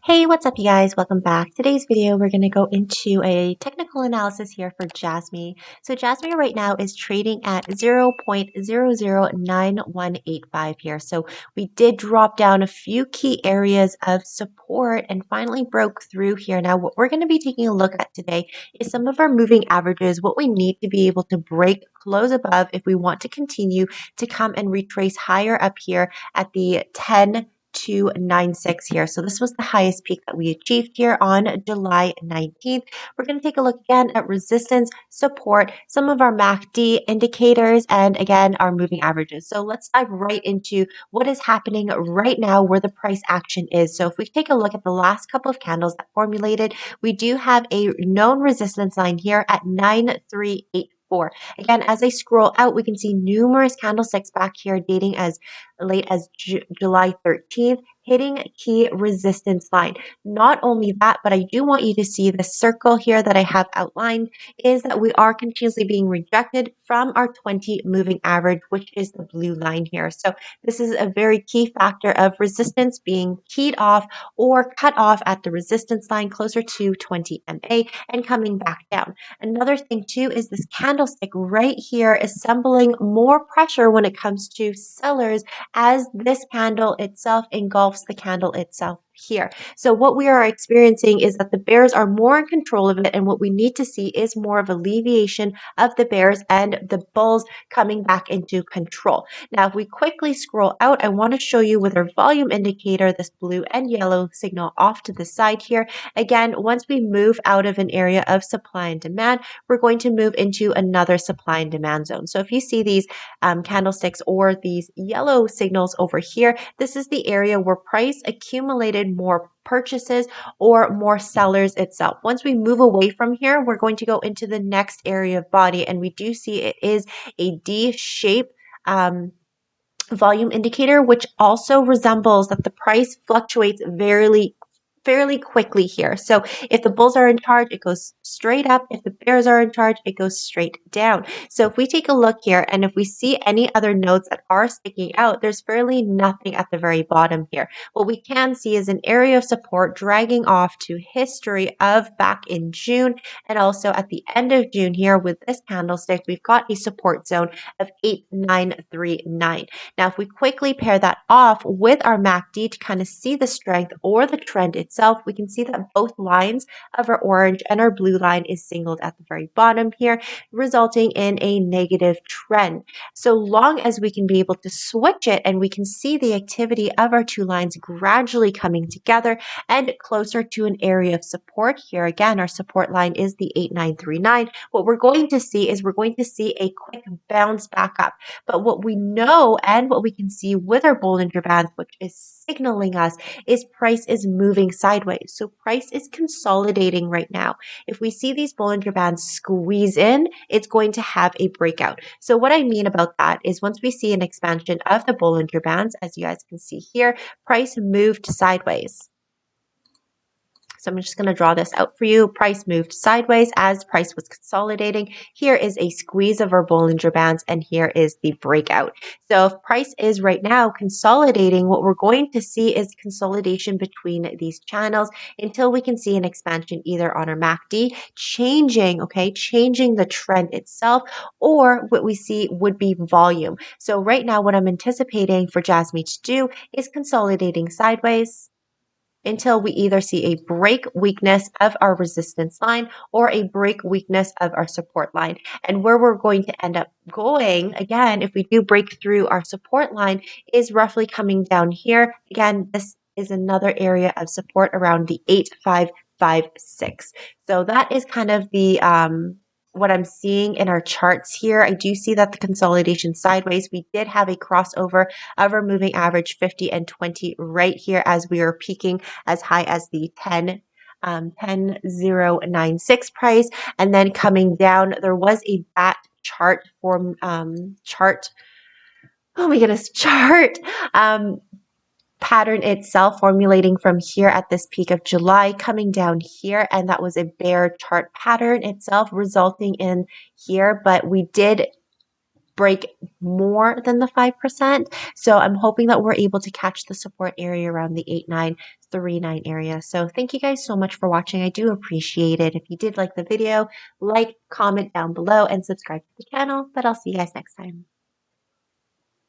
Hey, what's up, you guys? Welcome back. Today's video, we're going to go into a technical analysis here for JASMY. So JASMY right now is trading at 0.009185 here. So we did drop down a few key areas of support and finally broke through here. Now, what we're going to be taking a look at today is some of our moving averages, what we need to be able to break close above if we want to continue to come and retrace higher up here at the 10,296 here. So this was the highest peak that we achieved here on July 19th. We're going to take a look again at resistance, support, some of our MACD indicators, and again, our moving averages. So let's dive right into what is happening right now, where the price action is. So if we take a look at the last couple of candles that formulated, we do have a known resistance line here at 9384. Again, as I scroll out, we can see numerous candlesticks back here dating as late as July 13th, hitting key resistance line. Not only that, but I do want you to see the circle here that I have outlined is that we are continuously being rejected from our 20 moving average, which is the blue line here. So this is a very key factor of resistance being keyed off or cut off at the resistance line closer to 20 MA and coming back down. Another thing too is this candlestick right here assembling more pressure when it comes to sellers as this candle itself engulfs the candle itself here. So what we are experiencing is that the bears are more in control of it, and what we need to see is more of alleviation of the bears and the bulls coming back into control. Now, if we quickly scroll out, I want to show you with our volume indicator, this blue and yellow signal off to the side here. Again, once we move out of an area of supply and demand, we're going to move into another supply and demand zone. So if you see these candlesticks or these yellow signals over here, this is the area where price accumulated more purchases or more sellers itself. Once we move away from here, we're going to go into the next area of body, and we do see it is a D shape volume indicator, which also resembles that the price fluctuates fairly quickly here. So if the bulls are in charge, it goes straight up. If the bears are in charge, it goes straight down. So if we take a look here, and if we see any other nodes that are sticking out, there's fairly nothing at the very bottom here. What we can see is an area of support dragging off to history of back in June, and also at the end of June here with this candlestick, we've got a support zone of 8939. Now, if we quickly pair that off with our MACD to kind of see the strength or the trend itself, we can see that both lines of our orange and our blue line is singled at the very bottom here, resulting in a negative trend. So long as we can be able to switch it and we can see the activity of our two lines gradually coming together and closer to an area of support here. Again, our support line is the 8939. What we're going to see is we're going to see a quick bounce back up. But what we know and what we can see with our Bollinger Bands, which is signaling us, is price is moving sideways. So price is consolidating right now. If we see these Bollinger Bands squeeze in, it's going to have a breakout. So what I mean about that is once we see an expansion of the Bollinger Bands, as you guys can see here, price moved sideways. So I'm just going to draw this out for you. Price moved sideways as price was consolidating. Here is a squeeze of our Bollinger Bands, and here is the breakout. So if price is right now consolidating, what we're going to see is consolidation between these channels until we can see an expansion either on our MACD changing the trend itself, or what we see would be volume. So right now, what I'm anticipating for JASMY to do is consolidating sideways until we either see a break weakness of our resistance line or a break weakness of our support line. And where we're going to end up going, again, if we do break through our support line, is roughly coming down here. Again, this is another area of support around the 8556. So that is kind of the what I'm seeing in our charts here. I do see that the consolidation sideways, we did have a crossover of our moving average 50 and 20 right here as we are peaking as high as the 10,096 price, and then coming down there was a bat chart form chart pattern itself formulating from here at this peak of July coming down here, and that was a bear chart pattern itself resulting in here, but we did break more than the 5%. So I'm hoping that we're able to catch the support area around the 39 area. So thank you guys so much for watching. I do appreciate it. If you did like the video, like, comment down below, and subscribe to the channel. But I'll see you guys next time.